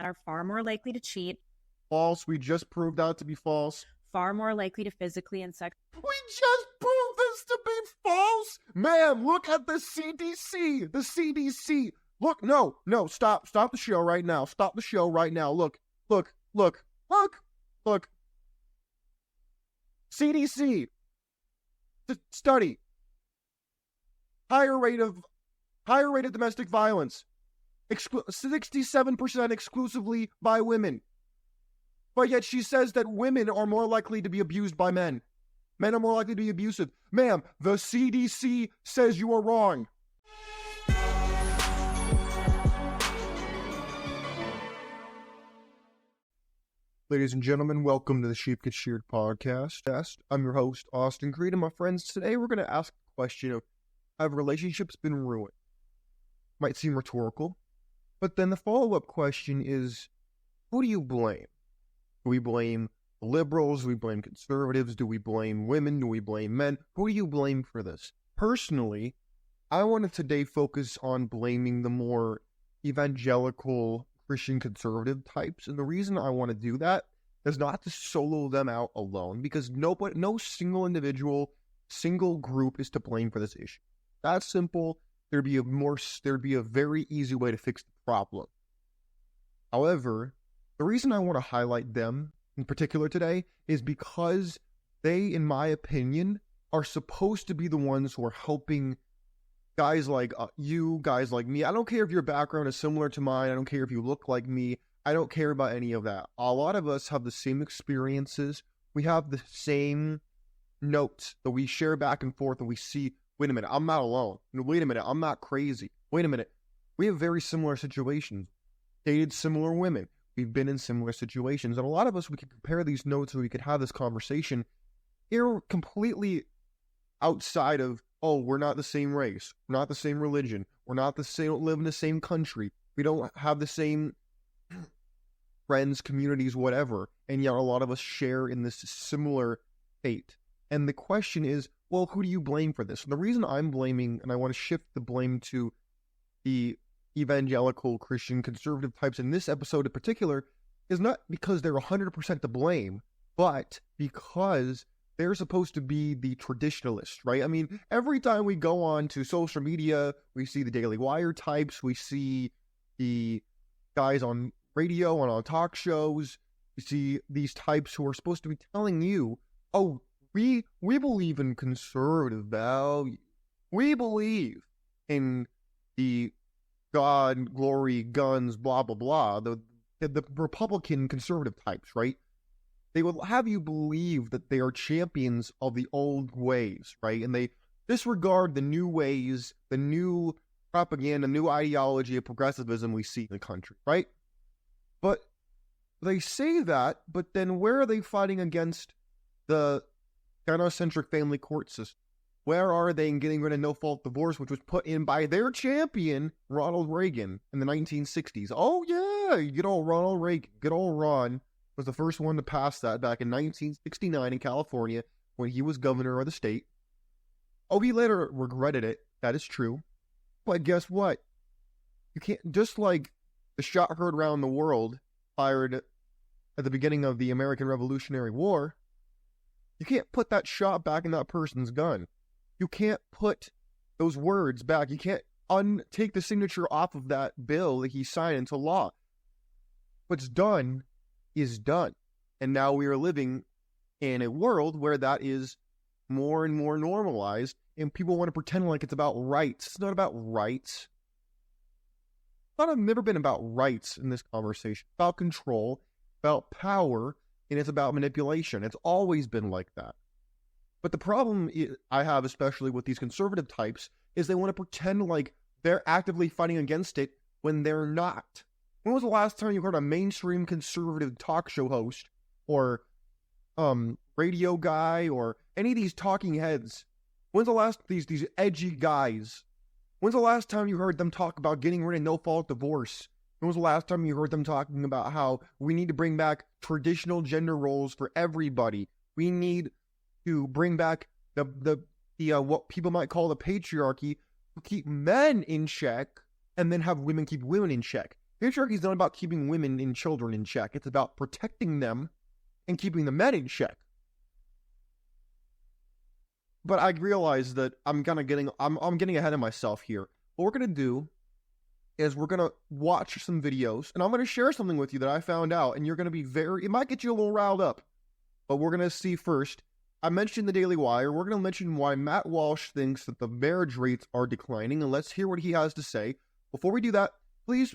are far more likely to cheat, False. We just proved that to be false. far more likely to physically and sexually. We just proved this to be false. Ma'am, look at the CDC. The CDC. Look, no, stop the show right now. Stop the show right now. Look. CDC. Study. Higher rate of domestic violence. 67% exclusively by women. But yet she says that women are more likely to be abused by men. Men are more likely to be abusive. Ma'am, the CDC says you are wrong. Ladies and gentlemen, welcome to the Sheep Get Sheared podcast. I'm your host, Austin Creed, and my friends, today we're going to ask the question of, have relationships been ruined? Might seem rhetorical, but then the follow-up question is, who do you blame? Do we blame liberals? Do we blame conservatives? Do we blame women? Do we blame men? Who do you blame for this? Personally, I want to today focus on blaming the more evangelical Christian conservative types. And the reason I want to do that is not to solo them out alone, because no single individual, single group is to blame for this issue. That's simple. There'd be a very easy way to fix the problem. However, the reason I want to highlight them in particular today is because they, in my opinion, are supposed to be the ones who are helping guys like you, guys like me. I don't care if your background is similar to mine. I don't care if you look like me. I don't care about any of that. A lot of us have the same experiences. We have the same notes that we share back and forth, and we see, wait a minute, I'm not alone. Wait a minute, I'm not crazy. Wait a minute, we have very similar situations. Dated similar women. We've been in similar situations. And a lot of us, we can compare these notes and we could have this conversation here completely outside of, oh, we're not the same race. We're not the same religion. We're not the same, don't live in the same country. We don't have the same friends, communities, whatever. And yet a lot of us share in this similar fate. And the question is, well, who do you blame for this? And the reason I'm blaming, and I want to shift the blame to the evangelical Christian conservative types in this episode in particular, is not because they're 100% to blame, but because they're supposed to be the traditionalists, right? I mean, every time we go on to social media, we see the Daily Wire types, we see the guys on radio and on talk shows, we see these types who are supposed to be telling you, oh, we believe in conservative values. We believe in the God, glory, guns, blah, blah, blah, the Republican conservative types, right? They will have you believe that they are champions of the old ways, right? And they disregard the new ways, the new propaganda, new ideology of progressivism we see in the country, right? But they say that, but then where are they fighting against the gynocentric family court system? Where are they in getting rid of no-fault divorce, which was put in by their champion, Ronald Reagan, in the 1960s? Oh, yeah, good old Ronald Reagan, good old Ron, was the first one to pass that back in 1969 in California when he was governor of the state. Oh, he later regretted it. That is true. But guess what? You can't, just like the shot heard around the world fired at the beginning of the American Revolutionary War, you can't put that shot back in that person's gun. You can't put those words back. You can't take the signature off of that bill that he signed into law. What's done is done. And now we are living in a world where that is more and more normalized, and people want to pretend like it's about rights. It's not about rights. I've never been about rights in this conversation. It's about control, about power, and it's about manipulation. It's always been like that. But the problem I have, especially with these conservative types, is they want to pretend like they're actively fighting against it when they're not. When was the last time you heard a mainstream conservative talk show host or radio guy or any of these talking heads? When's the last, these edgy guys, when's the last time you heard them talk about getting rid of no-fault divorce? When was the last time you heard them talking about how we need to bring back traditional gender roles for everybody? We need to bring back the what people might call the patriarchy, to keep men in check, and then have women keep women in check. Patriarchy is not about keeping women and children in check. It's about protecting them and keeping the men in check. But I realize that I'm getting ahead of myself here. What we're gonna do is we're gonna watch some videos, and I'm gonna share something with you that I found out, and you're gonna be it might get you a little riled up, but we're gonna see first. I mentioned the Daily Wire. We're gonna mention why Matt Walsh thinks that the marriage rates are declining, and let's hear what he has to say. Before we do that, please,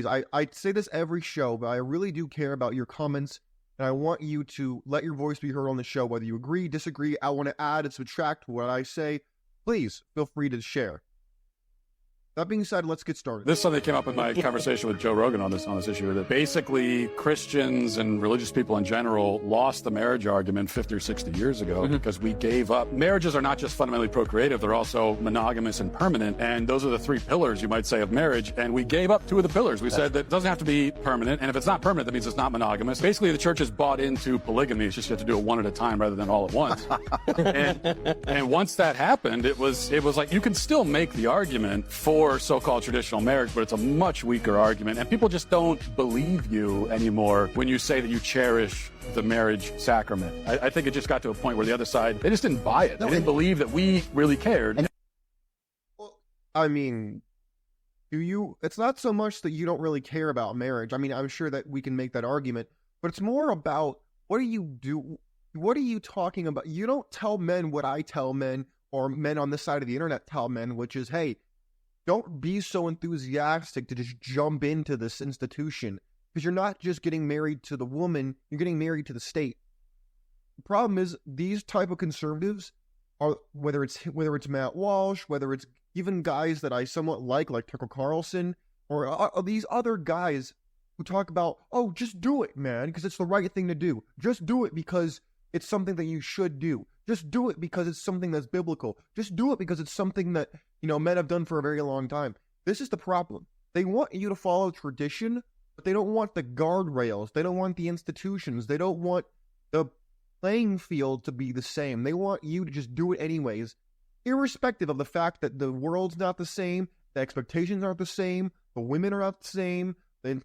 I say this every show, but I really do care about your comments. And I want you to let your voice be heard on the show, whether you agree, disagree, I want to add and subtract what I say. Please feel free to share. That being said, let's get started. This Sunday came up in my conversation with Joe Rogan on this issue, that basically Christians and religious people in general lost the marriage argument 50 or 60 years ago because we gave up. Marriages are not just fundamentally procreative, they're also monogamous and permanent, and those are the three pillars, you might say, of marriage, and we gave up two of the pillars. We said that it doesn't have to be permanent, and if it's not permanent, that means it's not monogamous. Basically, the church has bought into polygamy. It's just you have to do it one at a time rather than all at once. and once that happened, it was like you can still make the argument for so-called traditional marriage, but it's a much weaker argument, and people just don't believe you anymore when you say that you cherish the marriage sacrament. I think it just got to a point where the other side, they just didn't buy it. They didn't believe that we really cared. Well, I mean, it's not so much that you don't really care about marriage. I mean, I'm sure that we can make that argument, but it's more about what do you do? What are you talking about? You don't tell men what I tell men, or men on this side of the internet tell men, which is, hey, don't be so enthusiastic to just jump into this institution, because you're not just getting married to the woman, you're getting married to the state. The problem is these type of conservatives are, whether it's Matt Walsh, whether it's even guys that I somewhat like Tucker Carlson, or these other guys who talk about, oh, just do it, man, because it's the right thing to do. Just do it because it's something that you should do. Just do it because it's something that's biblical. Just do it because it's something that, men have done for a very long time. This is the problem. They want you to follow tradition, but they don't want the guardrails. They don't want the institutions. They don't want the playing field to be the same. They want you to just do it anyways, irrespective of the fact that the world's not the same, the expectations aren't the same, the women are not the same, the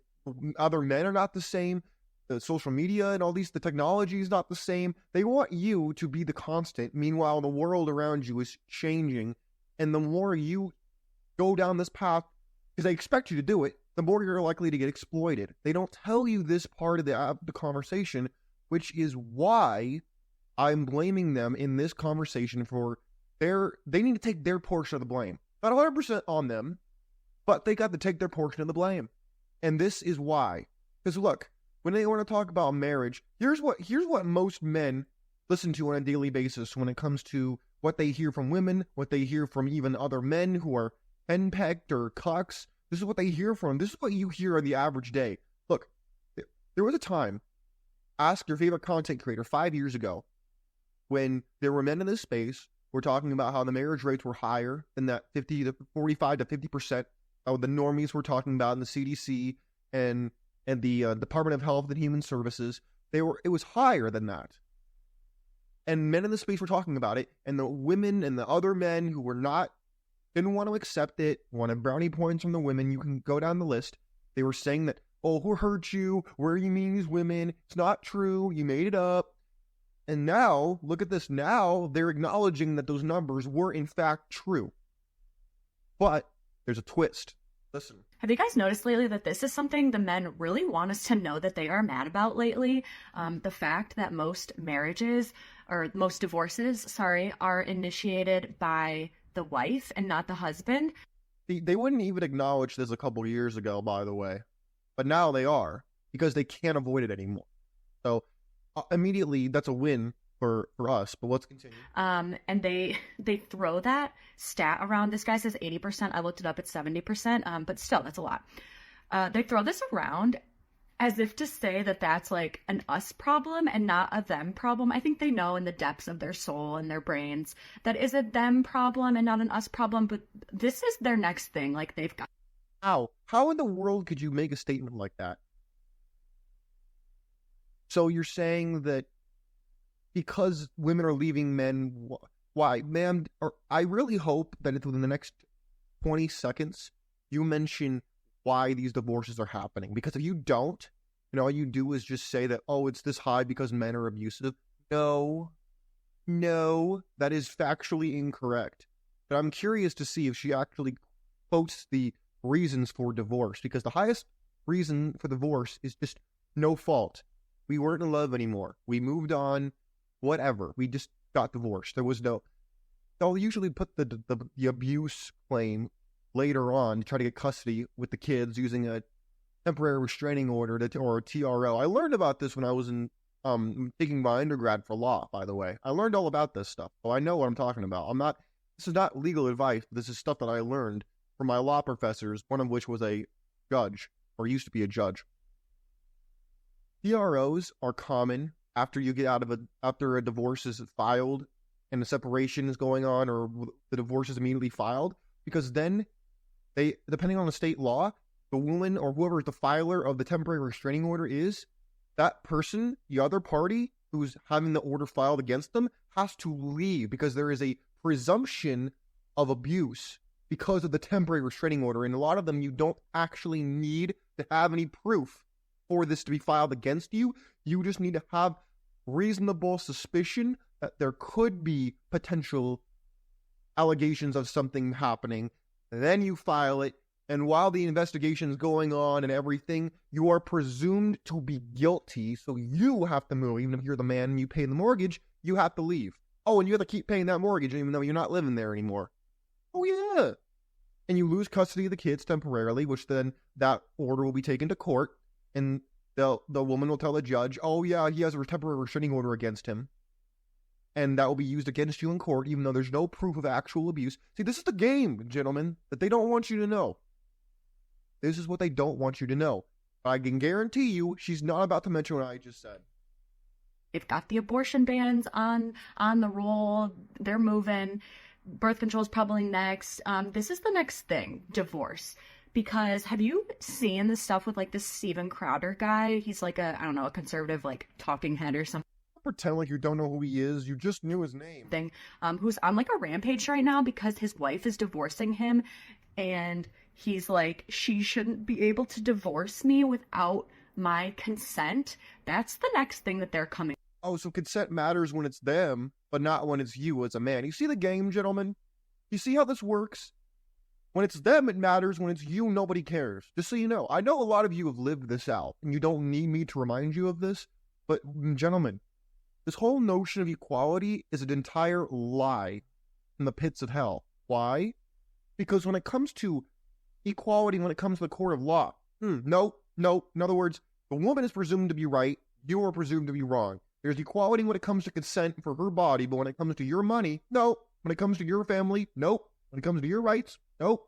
other men are not the same, the social media and all the technology is not the same. They want you to be the constant. Meanwhile, the world around you is changing. And the more you go down this path, because they expect you to do it, the more you're likely to get exploited. They don't tell you this part of the conversation, which is why I'm blaming them in this conversation for they need to take their portion of the blame. Not 100% on them, but they got to take their portion of the blame. And this is why. Because look, when they want to talk about marriage, here's what most men listen to on a daily basis when it comes to what they hear from women, what they hear from even other men who are henpecked or cucks. This is what they hear from. This is what you hear on the average day. Look, there was a time, ask your favorite content creator 5 years ago, when there were men in this space who were talking about how the marriage rates were higher than that 45 to 50% of the normies we're talking about in the CDC and the Department of Health and Human Services. It was higher than that. And men in the space were talking about it, and the women and the other men who didn't want to accept it, wanted brownie points from the women, you can go down the list. They were saying that, oh, who hurt you? Where are you meeting these women? It's not true. You made it up. And now, look at this. Now they're acknowledging that those numbers were in fact true. But there's a twist. Listen. Have you guys noticed lately that this is something the men really want us to know that they are mad about lately? The fact that most divorces, are initiated by the wife and not the husband. They wouldn't even acknowledge this a couple of years ago, by the way. But now they are, because they can't avoid it anymore. So immediately, that's a win for us, but let's continue. And they throw that stat around. This guy says 80%. I looked it up. It's 70%. But still, that's a lot. They throw this around as if to say that that's like an us problem and not a them problem. I think they know in the depths of their soul and their brains that is a them problem and not an us problem. But this is their next thing. Like they've got. How in the world could you make a statement like that? So you're saying that because women are leaving men, why? Ma'am, I really hope that within the next 20 seconds, you mention why these divorces are happening. Because if you don't, all you do is just say that, oh, it's this high because men are abusive. No, that is factually incorrect. But I'm curious to see if she actually quotes the reasons for divorce, because the highest reason for divorce is just no fault. We weren't in love anymore. We moved on, whatever. We just got divorced. There was no... They'll usually put the abuse claim later on to try to get custody with the kids using a temporary restraining order or a TRO. I learned about this when I was in taking my undergrad for law, by the way. I learned all about this stuff, so I know what I'm talking about. This is not legal advice, but this is stuff that I learned from my law professors, one of which was a judge, or used to be a judge. TROs are common after you get after a divorce is filed and the separation is going on, or the divorce is immediately filed, because then they, depending on the state law, the woman or whoever the filer of the temporary restraining order is, that person, the other party who's having the order filed against them, has to leave because there is a presumption of abuse because of the temporary restraining order. And a lot of them, you don't actually need to have any proof for this to be filed against you. You just need to have reasonable suspicion that there could be potential allegations of something happening. Then you file it, and while the investigation is going on and everything, you are presumed to be guilty, so you have to move. Even if you're the man and you pay the mortgage, you have to leave. Oh, and you have to keep paying that mortgage even though you're not living there anymore. Oh, yeah. And you lose custody of the kids temporarily, which then that order will be taken to court, and the woman will tell the judge, oh, yeah, he has a temporary restraining order against him. And that will be used against you in court, even though there's no proof of actual abuse. See, this is the game, gentlemen, that they don't want you to know. This is what they don't want you to know. I can guarantee you, she's not about to mention what I just said. They've got the abortion bans on the roll. They're moving. Birth control is probably next. This is the next thing, divorce. Because have you seen this stuff with like this Steven Crowder guy? He's like a conservative like talking head or something. Pretend like you don't know who he is. You just knew his name. Who's on like a rampage right now because his wife is divorcing him, and he's like, she shouldn't be able to divorce me without my consent. That's the next thing that they're coming. Oh, so consent matters when it's them, but not when it's you as a man. You see the game, gentlemen? You see how this works? When it's them, it matters. When it's you, nobody cares. Just so you know. I know a lot of you have lived this out, and you don't need me to remind you of this, but gentlemen, this whole notion of equality is an entire lie in the pits of hell. Why? Because when it comes to equality, when it comes to the court of law, no. In other words, the woman is presumed to be right, you are presumed to be wrong. There's equality when it comes to consent for her body, but when it comes to your money, no. When it comes to your family, nope. When it comes to your rights, nope.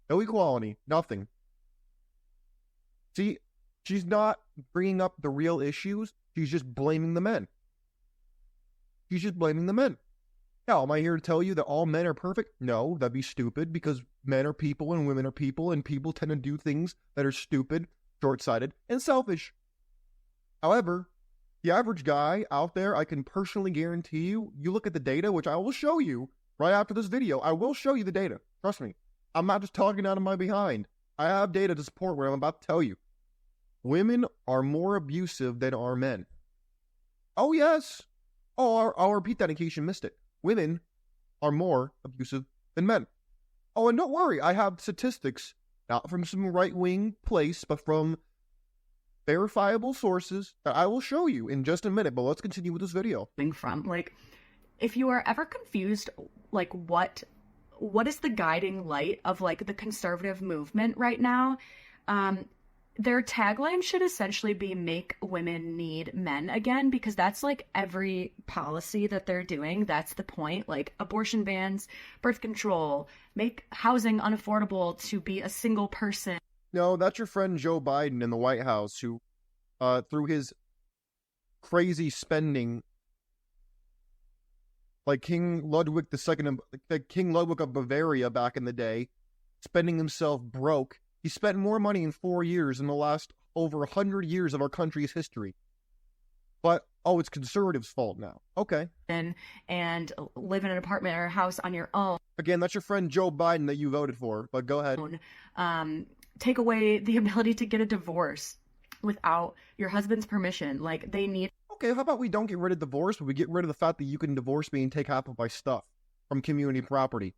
No equality, nothing. See, she's not bringing up the real issues, she's just blaming the men. She's just blaming the men. Now, am I here to tell you that all men are perfect? No, that'd be stupid, because men are people and women are people, and people tend to do things that are stupid, short-sighted, and selfish. However, the average guy out there, I can personally guarantee you, you look at the data, which I will show you right after this video. I will show you the data. Trust me. I'm not just talking out of my behind. I have data to support what I'm about to tell you. Women are more abusive than are men. Oh, yes. Oh, I'll repeat that in case you missed it. Women are more abusive than men. Oh, and don't worry, I have statistics, not from some right-wing place, but from verifiable sources that I will show you in just a minute. But let's continue with this video. From, like, if you are ever confused, like, what is the guiding light of, like, the conservative movement right now? Their tagline should essentially be make women need men again, because that's like every policy that they're doing. That's the point. Like abortion bans, birth control, make housing unaffordable to be a single person. No, that's your friend Joe Biden in the White House who, through his crazy spending, like King Ludwig II, like King Ludwig of Bavaria back in the day, spending himself broke. He spent more money in 4 years than the last over 100 years of our country's history. But, oh, it's conservatives' fault now. Okay. And live in an apartment or a house on your own. Again, that's your friend Joe Biden that you voted for, but go ahead. take away the ability to get a divorce without your husband's permission. Like, they need... Okay, how about we don't get rid of divorce, but we get rid of the fact that you can divorce me and take half of my stuff from community property?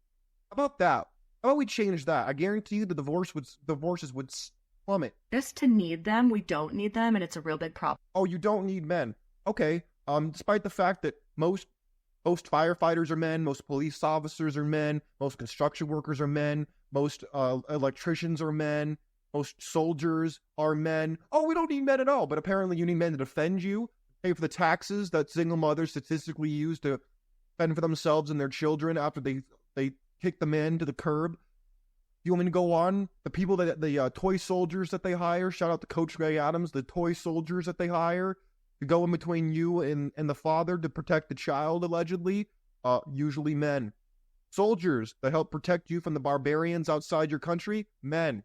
How about that? How about we change that? I guarantee you the divorces would plummet. Just to need them, we don't need them, and it's a real big problem. Oh, you don't need men. Okay, despite the fact that most firefighters are men, most police officers are men, most construction workers are men, most electricians are men, most soldiers are men. Oh, we don't need men at all, but apparently you need men to defend you, pay for the taxes that single mothers statistically use to fend for themselves and their children after they kick them in to the curb. You want me to go on? The people the toy soldiers that they hire, shout out to Coach Ray Adams, the toy soldiers that they hire to go in between you and the father to protect the child, allegedly, usually men. Soldiers that help protect you from the barbarians outside your country, men.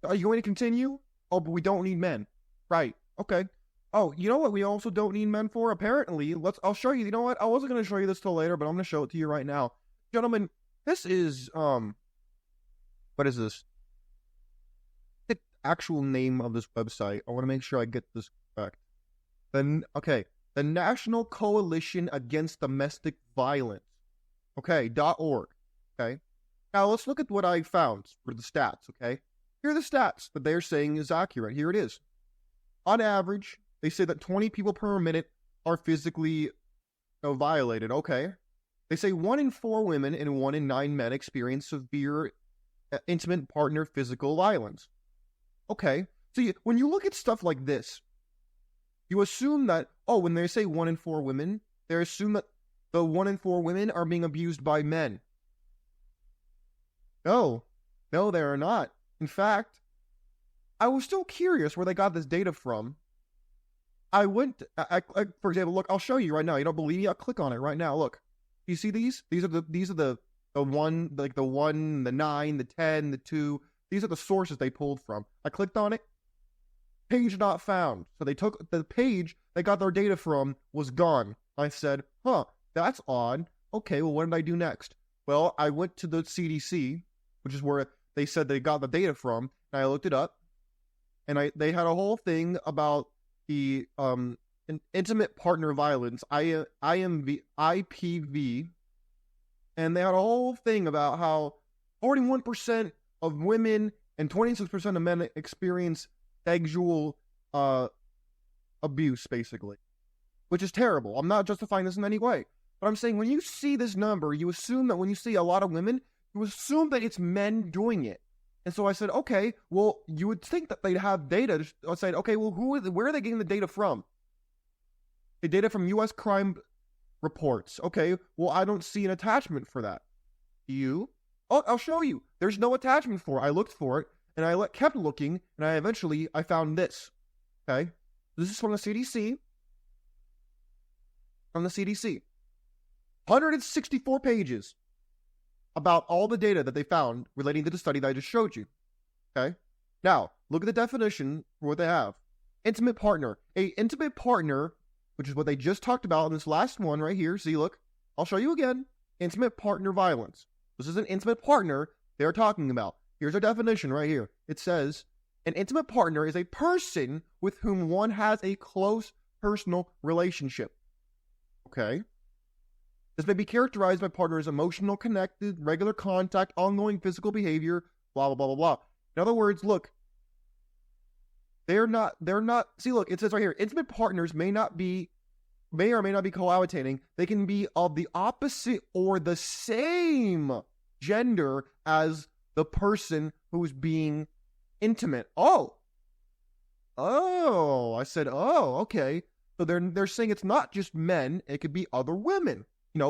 Are you going to continue? Oh, but we don't need men. Right, okay. Oh, you know what we also don't need men for? Apparently, I'll show you. You know what? I wasn't going to show you this till later, but I'm going to show it to you right now. Gentlemen, this is, what is this? The actual name of this website. I want to make sure I get this correct. The National Coalition Against Domestic Violence. Okay, .org. Okay. Now let's look at what I found for the stats, okay? Here are the stats that they're saying is accurate. Here it is. On average, they say that 20 people per minute are physically violated. Okay. They say 1 in 4 women and 1 in 9 men experience severe intimate partner physical violence. Okay. So when you look at stuff like this, you assume that, when they say 1 in 4 women, they assume that the 1 in 4 women are being abused by men. No, they are not. In fact, I was still curious where they got this data from. I for example, look, I'll show you right now. You don't believe me? I'll click on it right now. Look, you see these? These are the 1, like the 1, the 9, the 10, the 2. These are the sources they pulled from. I clicked on it. Page not found. So they took the page they got their data from was gone. I said, that's odd. Okay, well, what did I do next? Well, I went to the CDC, which is where they said they got the data from, and I looked it up, and they had a whole thing about the intimate partner violence, IPV, and they had a whole thing about how 41% of women and 26% of men experience sexual abuse, basically, which is terrible. I'm not justifying this in any way, but I'm saying when you see this number, you assume that when you see a lot of women, you assume that it's men doing it. And so I said, okay, well, you would think that they'd have data. I said, okay, well, where are they getting the data from? The data from U.S. crime reports. Okay, well, I don't see an attachment for that. You? Oh, I'll show you. There's no attachment for it. I looked for it, and I kept looking, and I found this. Okay? This is from the CDC. From the CDC. 164 pages about all the data that they found relating to the study that I just showed you. Okay? Now, look at the definition for what they have. Intimate partner. A intimate partner, which is what they just talked about in this last one right here. See, look. I'll show you again. Intimate partner violence. This is an intimate partner they're talking about. Here's our definition right here. It says, an intimate partner is a person with whom one has a close personal relationship. Okay? This may be characterized by partners' emotional, connected, regular contact, ongoing physical behavior, blah, blah, blah, blah, blah. In other words, look, they're not, see, look, it says right here, intimate partners may or may not be cohabitating. They can be of the opposite or the same gender as the person who's being intimate. Oh, I said, okay. So they're saying it's not just men, it could be other women.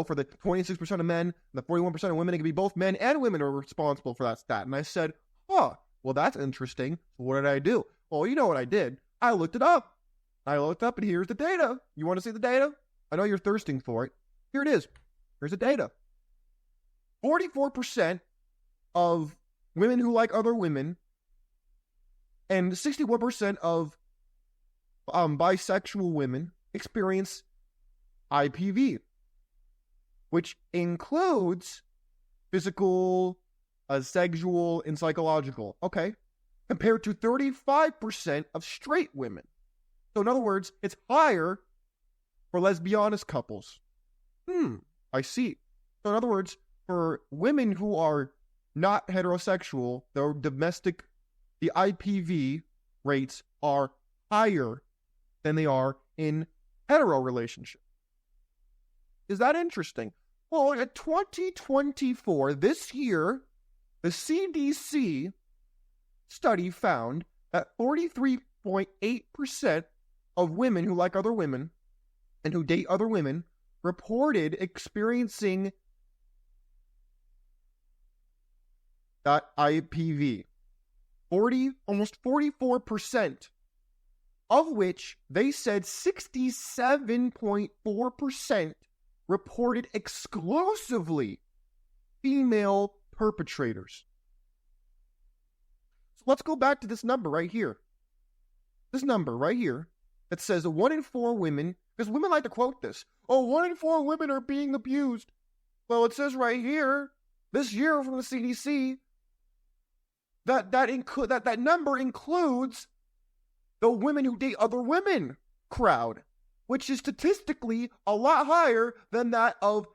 For the 26% of men and the 41% of women, it could be both men and women are responsible for that stat. And I said, well, that's interesting. So what did I do? Well, you know what I did? I looked it up. And here's the data. You want to see the data? I know you're thirsting for it. Here it is. Here's the data. 44% of women who like other women and 61% of bisexual women experience IPV, which includes physical sexual, and psychological. Okay. Compared to 35% of straight women. So in other words, it's higher for lesbianist couples. I see. So in other words, for women who are not heterosexual, the IPV rates are higher than they are in hetero relationships. Is that interesting? Well, in 2024, this year, the CDC study found that 43.8% of women who like other women and who date other women reported experiencing that IPV. Almost 44%, of which they said 67.4% reported exclusively female perpetrators. So let's go back to this number right here. This number right here that says 1 in 4 women, because women like to quote this, 1 in 4 women are being abused. Well, it says right here, this year from the CDC, that number includes the women who date other women crowd, which is statistically a lot higher than that of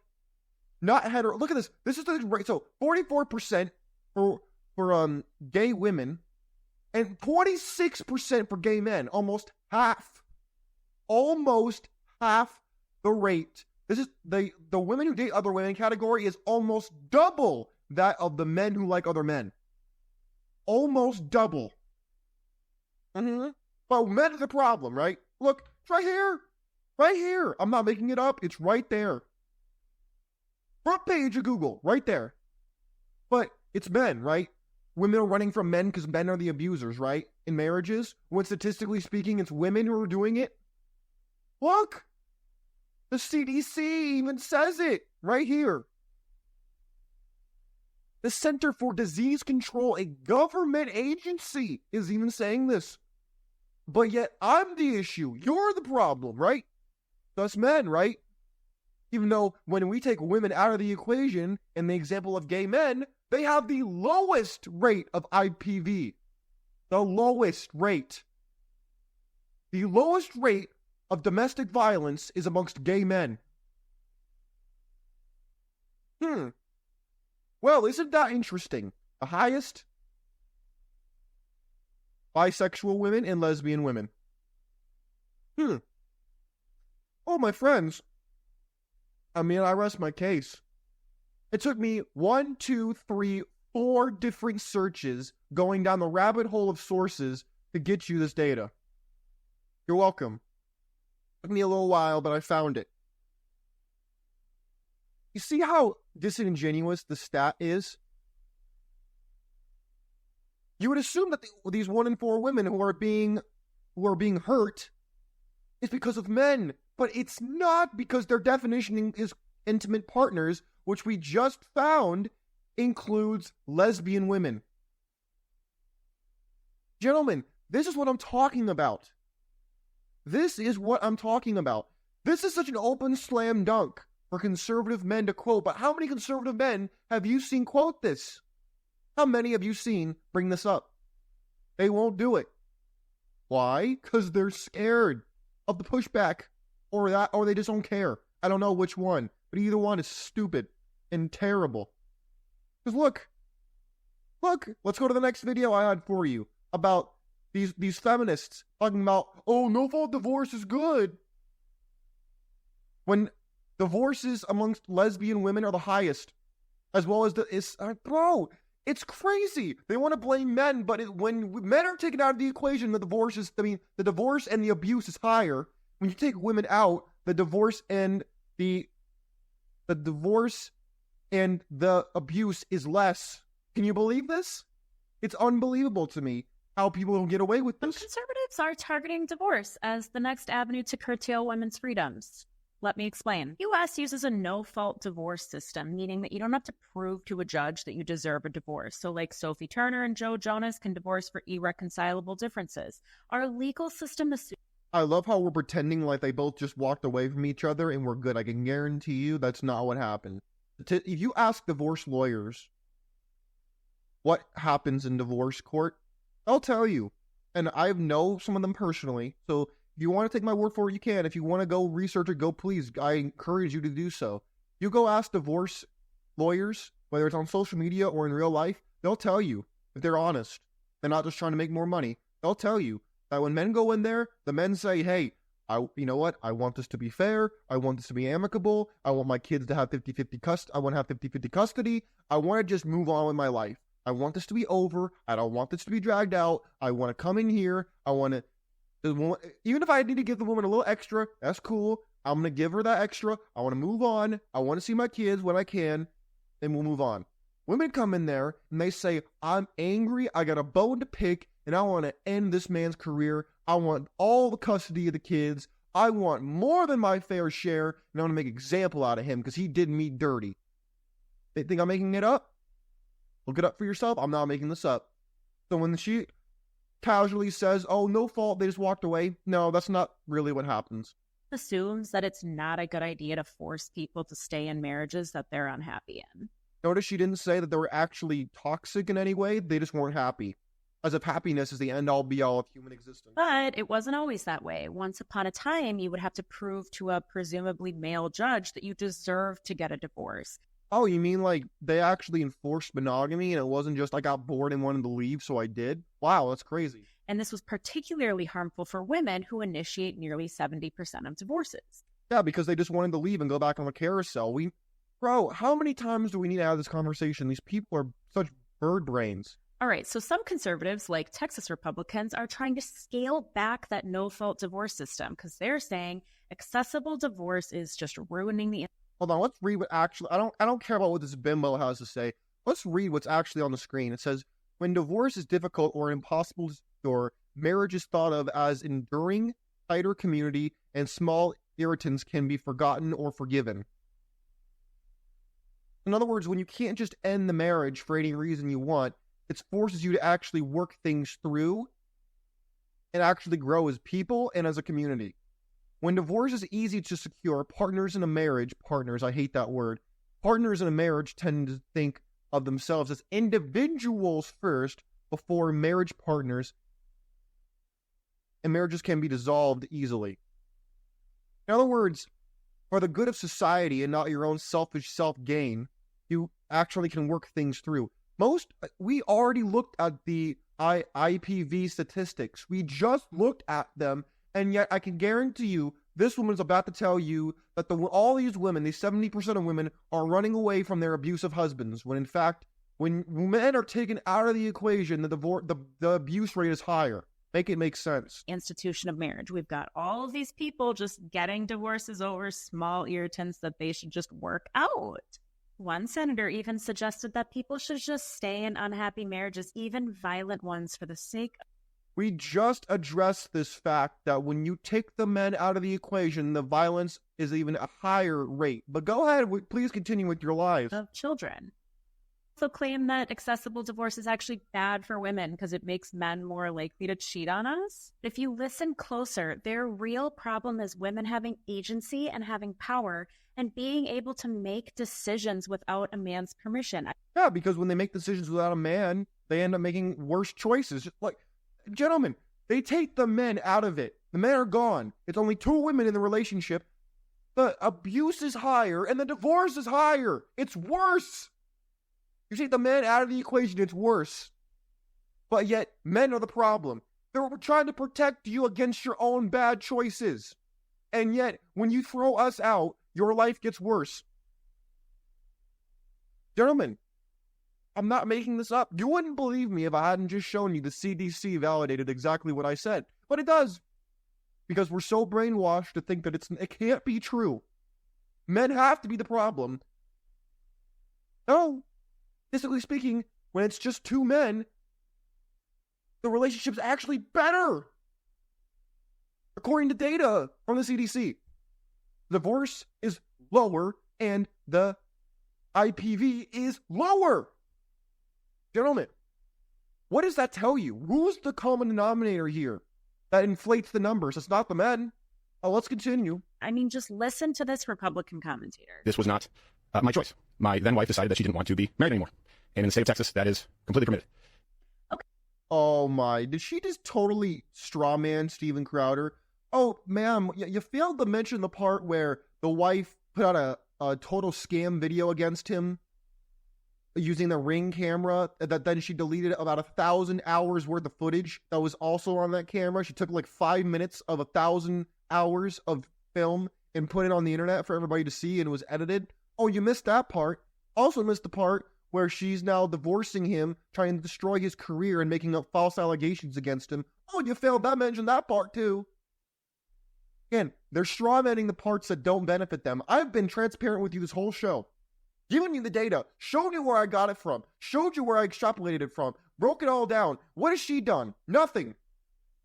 not hetero. Look at this. This is the right. So 44% for gay women and 26% for gay men. Almost half the rate. This is the women who date other women category is almost double that of the men who like other men. Almost double. But men are the problem, right? Look, it's right here. Right here. I'm not making it up. It's right there. Front page of Google. Right there. But it's men, right? Women are running from men because men are the abusers, right? In marriages. When statistically speaking, it's women who are doing it. Look. The CDC even says it. Right here. The Center for Disease Control, a government agency, is even saying this. But yet, I'm the issue. You're the problem, right? Us men, right? Even though when we take women out of the equation, in the example of gay men, they have the lowest rate of IPV. The lowest rate. The lowest rate of domestic violence is amongst gay men. Well, isn't that interesting? The highest? Bisexual women and lesbian women. Oh, my friends. I rest my case. It took me 1, 2, 3, 4 different searches going down the rabbit hole of sources to get you this data. You're welcome. Took me a little while, but I found it. You see how disingenuous the stat is? You would assume that these 1 in 4 women who are being hurt is because of men, but it's not, because their definition is intimate partners, which we just found includes lesbian women. Gentlemen, this is what I'm talking about. This is what I'm talking about. This is such an open slam dunk for conservative men to quote, but how many conservative men have you seen quote this? How many have you seen bring this up? They won't do it. Why? Because they're scared of the pushback, or they just don't care. I don't know which one, but either one is stupid and terrible. Because look, let's go to the next video I had for you about these feminists talking about, no-fault divorce is good, when divorces amongst lesbian women are the highest, as well as bro, it's crazy. They want to blame men, but when men are taken out of the equation, the divorce and the abuse is higher. When you take women out, the divorce and the abuse is less. Can you believe this? It's unbelievable to me how people don't get away with this. Conservatives are targeting divorce as the next avenue to curtail women's freedoms. Let me explain. U.S. uses a no-fault divorce system, meaning that you don't have to prove to a judge that you deserve a divorce. So like Sophie Turner and Joe Jonas can divorce for irreconcilable differences. Our legal system assumes... I love how we're pretending like they both just walked away from each other and we're good. I can guarantee you that's not what happened. If you ask divorce lawyers, what happens in divorce court, I'll tell you. And I know some of them personally, so if you want to take my word for it, you can. If you want to go research it, go please. I encourage you to do so. You go ask divorce lawyers, whether it's on social media or in real life, they'll tell you if they're honest. They're not just trying to make more money. They'll tell you that when men go in there, the men say, hey, you know what? I want this to be fair. I want this to be amicable. I want my kids to have 50-50 custody. I want to have 50-50 custody. I want to just move on with my life. I want this to be over. I don't want this to be dragged out. I want to come in here. I want to, even if I need to give the woman a little extra, that's cool. I'm going to give her that extra. I want to move on. I want to see my kids when I can, and we'll move on. Women come in there and they say, I'm angry. I got a bone to pick, and I want to end this man's career. I want all the custody of the kids. I want more than my fair share, and I want to make an example out of him because he did me dirty. They think I'm making it up? Look it up for yourself. I'm not making this up. So when she casually says, oh, no fault, they just walked away. No, that's not really what happens. Assumes that it's not a good idea to force people to stay in marriages that they're unhappy in. Notice she didn't say that they were actually toxic in any way. They just weren't happy. As if happiness is the end-all be-all of human existence. But it wasn't always that way. Once upon a time, you would have to prove to a presumably male judge that you deserved to get a divorce. Oh, you mean like they actually enforced monogamy and it wasn't just I got bored and wanted to leave, so I did? Wow, that's crazy. And this was particularly harmful for women who initiate nearly 70% of divorces. Yeah, because they just wanted to leave and go back on the carousel. Bro, how many times do we need to have this conversation? These people are such bird brains. All right, so some conservatives, like Texas Republicans, are trying to scale back that no-fault divorce system because they're saying accessible divorce is just ruining the... Hold on, let's read what actually... I don't care about what this bimbo has to say. Let's read what's actually on the screen. It says, when divorce is difficult or impossible to restore, marriage is thought of as enduring, tighter community, and small irritants can be forgotten or forgiven. In other words, when you can't just end the marriage for any reason you want, it forces you to actually work things through and actually grow as people and as a community. When divorce is easy to secure, partners in a marriage, I hate that word, partners in a marriage tend to think of themselves as individuals first before marriage partners, and marriages can be dissolved easily. In other words, for the good of society and not your own selfish self-gain, you actually can work things through. We already looked at the IPV statistics. We just looked at them, and yet I can guarantee you this woman's about to tell you that all these women, these 70% of women, are running away from their abusive husbands, when in fact, when men are taken out of the equation, the abuse rate is higher. Make it make sense. Institution of marriage. We've got all of these people just getting divorces over small irritants that they should just work out. One senator even suggested that people should just stay in unhappy marriages, even violent ones, for the sake of... We just addressed this fact that when you take the men out of the equation, the violence is even a higher rate. But go ahead, please continue with your lives. Of children. Also claim that accessible divorce is actually bad for women because it makes men more likely to cheat on us. If you listen closer, their real problem is women having agency and having power and being able to make decisions without a man's permission. Yeah, because when they make decisions without a man, they end up making worse choices. Like, gentlemen, they take the men out of it. The men are gone. It's only two women in the relationship. The abuse is higher and the divorce is higher. It's worse. You take the men out of the equation, it's worse. But yet, men are the problem. They're trying to protect you against your own bad choices. And yet, when you throw us out, your life gets worse. Gentlemen, I'm not making this up. You wouldn't believe me if I hadn't just shown you the CDC validated exactly what I said. But it does. Because we're so brainwashed to think that it can't be true. Men have to be the problem. No. Statistically speaking, when it's just two men, the relationship's actually better. According to data from the CDC, divorce is lower and the IPV is lower. Gentlemen, what does that tell you? Who's the common denominator here that inflates the numbers? It's not the men. Oh, let's continue. I mean, just listen to this Republican commentator. This was not my choice. My then wife decided that she didn't want to be married anymore. And in the state of Texas, that is completely permitted. Oh my, did she just totally strawman Steven Crowder? Oh, ma'am, you failed to mention the part where the wife put out a total scam video against him using the Ring camera, that then she deleted about 1,000 hours worth of footage that was also on that camera. She took like 5 minutes of 1,000 hours of film and put it on the internet for everybody to see, and it was edited. Oh, you missed that part. Also missed the part where she's now divorcing him, trying to destroy his career and making up false allegations against him. Oh, you failed to mention that part too. Again, they're strawmanning the parts that don't benefit them. I've been transparent with you this whole show. Giving you the data, showed you where I got it from, showed you where I extrapolated it from, broke it all down. What has she done? Nothing.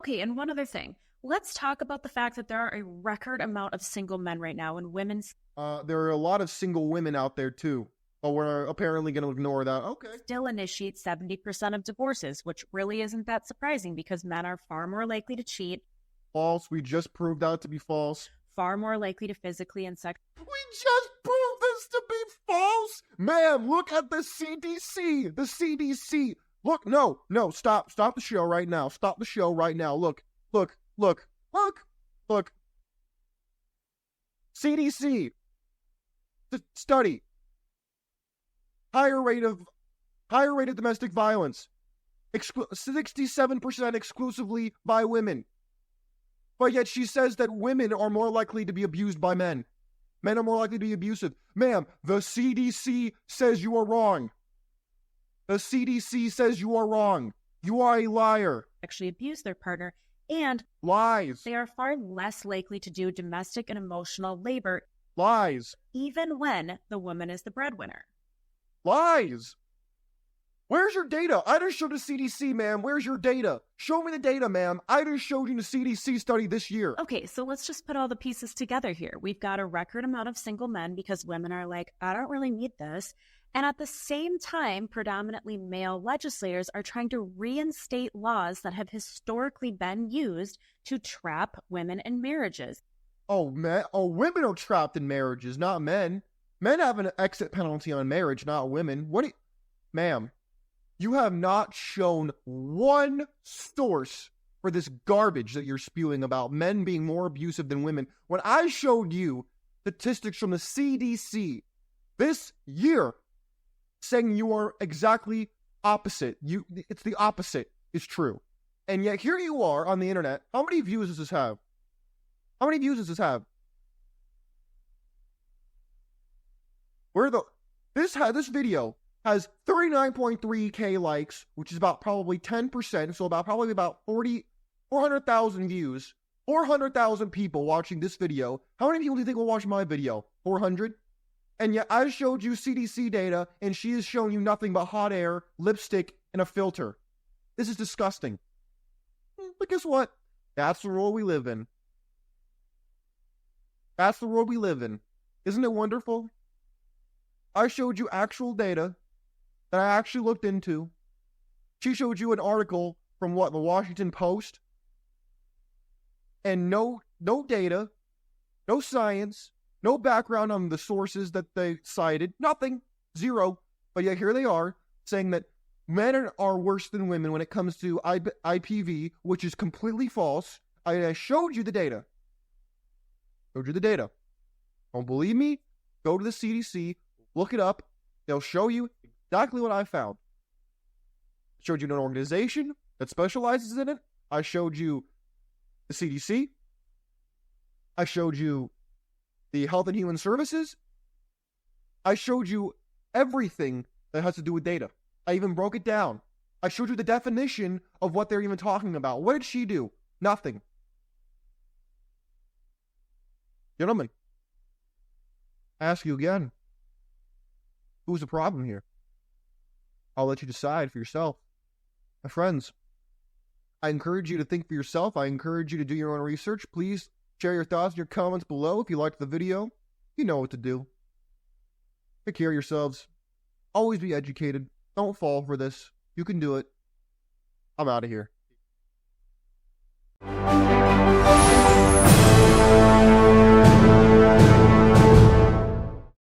Okay, and one other thing. Let's talk about the fact that there are a record amount of single men right now in women's... There are a lot of single women out there too. But we're apparently going to ignore that. Okay. Still initiate 70% of divorces, which really isn't that surprising because men are far more likely to cheat. False. We just proved that to be false. Far more likely to physically and sexually... We just proved this to be false? Ma'am, look at the CDC. The CDC. Look, no, stop. Stop the show right now. Stop the show right now. Look. CDC. Study. Higher rate of domestic violence. 67% exclusively by women. But yet she says that women are more likely to be abused by men. Men are more likely to be abusive. Ma'am, the CDC says you are wrong. The CDC says you are wrong. You are a liar. Actually abuse their partner, and lies. They are far less likely to do domestic and emotional labor. Lies. Even when the woman is the breadwinner. Lies. Where's your data? I just showed the CDC, ma'am. Where's your data? Show me the data, ma'am. I just showed you the CDC study this year. Okay, so let's just put all the pieces together here. We've got a record amount of single men because women are like, I don't really need this. And at the same time, predominantly male legislators are trying to reinstate laws that have historically been used to trap women in marriages. Oh, man. Oh, women are trapped in marriages, not men. Men have an exit penalty on marriage, not women. Ma'am, you have not shown one source for this garbage that you're spewing about men being more abusive than women. When I showed you statistics from the CDC this year saying you are exactly opposite, it's the opposite is true. And yet here you are on the internet. How many views does this have? How many views does this have? This video has 39.3K likes, which is about probably 10%, so probably about 400,000 views, 400,000 people watching this video. How many people do you think will watch my video? 400? And yet I showed you CDC data, and she has shown you nothing but hot air, lipstick, and a filter. This is disgusting. But guess what? That's the world we live in. That's the world we live in. Isn't it wonderful? I showed you actual data that I actually looked into. She showed you an article from the Washington Post. And no data, no science, no background on the sources that they cited. Nothing. Zero. But yet here they are saying that men are worse than women when it comes to IPV, which is completely false. I showed you the data. Don't believe me? Go to the CDC. Look it up. They'll show you exactly what I found. I showed you an organization that specializes in it. I showed you the CDC. I showed you the Health and Human Services. I showed you everything that has to do with data. I even broke it down. I showed you the definition of what they're even talking about. What did she do? Nothing. Gentlemen, I ask you again. Who's the problem here? I'll let you decide for yourself. My friends, I encourage you to think for yourself. I encourage you to do your own research. Please share your thoughts in your comments below. If you liked the video, you know what to do. Take care of yourselves. Always be educated. Don't fall for this. You can do it. I'm out of here.